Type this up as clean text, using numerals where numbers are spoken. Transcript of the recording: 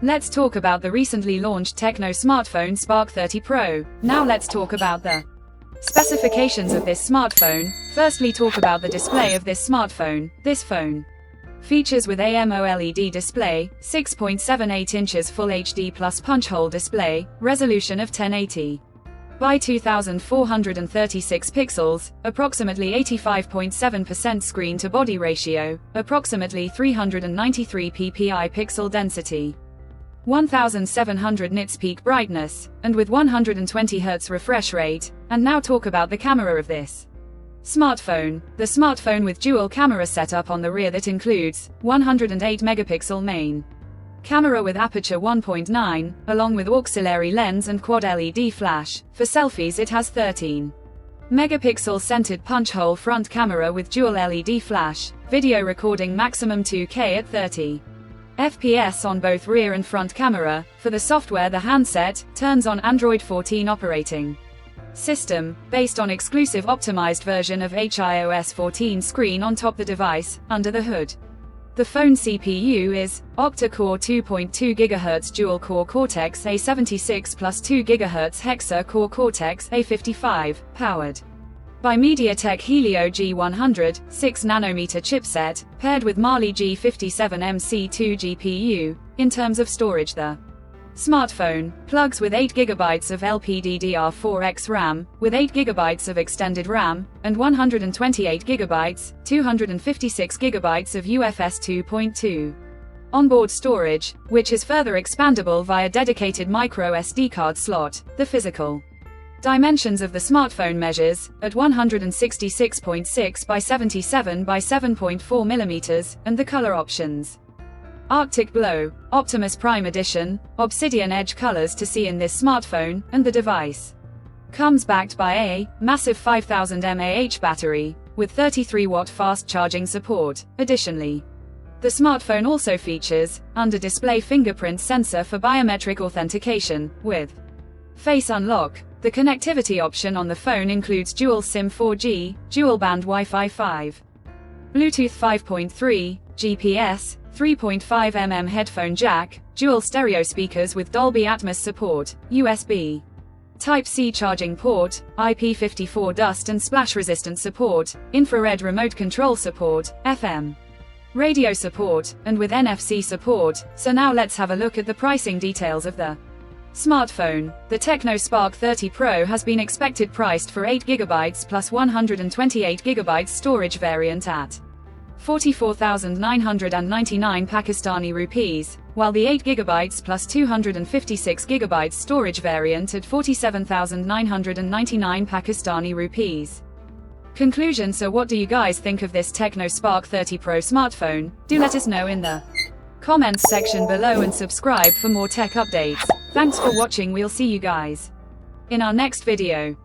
Let's talk about the recently launched TECNO smartphone Spark 30 Pro. Now let's talk about the specifications of this smartphone. Firstly, talk about the display of this smartphone. This phone features with AMOLED display, 6.78 inches Full HD plus punch hole display, resolution of 1080 by 2436 pixels, approximately 85.7% screen to body ratio, approximately 393 ppi pixel density, 1700 nits peak brightness, and with 120 Hz refresh rate. And now talk about the camera of this smartphone. The smartphone with dual camera setup on the rear that includes 108 megapixel main camera with aperture 1.9, along with auxiliary lens and quad LED flash. For selfies it has 13 megapixel centered punch hole front camera with dual LED flash, video recording maximum 2K at 30 FPS on both rear and front camera. For the software, the handset turns on Android 14 operating system, based on exclusive optimized version of iOS 14 screen on top the device. Under the hood, the phone CPU is octa-core 2.2 GHz dual-core Cortex-A76 plus 2 GHz hexa-core Cortex-A55, powered by MediaTek Helio G100, 6nm chipset, paired with Mali G57MC2 GPU. In terms of storage, the smartphone plugs with 8GB of LPDDR4X RAM, with 8GB of extended RAM, and 128GB, 256GB of UFS 2.2 onboard storage, which is further expandable via dedicated micro SD card slot. The physical dimensions of the smartphone measures at 166.6 by 77 by 7.4 mm, and the color options: Arctic Glow, Optimus Prime Edition, Obsidian Edge colors to see in this smartphone. And the device comes backed by a massive 5000 mAh battery with 33-watt fast charging support. Additionally, the smartphone also features under-display fingerprint sensor for biometric authentication with Face Unlock. The connectivity option on the phone includes dual SIM 4G, dual-band Wi-Fi 5, Bluetooth 5.3, GPS, 3.5mm headphone jack, dual stereo speakers with Dolby Atmos support, USB Type-C charging port, IP54 dust and splash resistant support, infrared remote control support, FM radio support, and with NFC support. So now let's have a look at the pricing details of the smartphone. The TECNO Spark 30 Pro has been expected priced for 8GB plus 128GB storage variant at 44,999 Pakistani rupees, while the 8GB plus 256GB storage variant at 47,999 Pakistani rupees. Conclusion: so what do you guys think of this TECNO Spark 30 Pro smartphone? Do let us know in the comments section below and subscribe for more tech updates. Thanks for watching. We'll see you guys in our next video.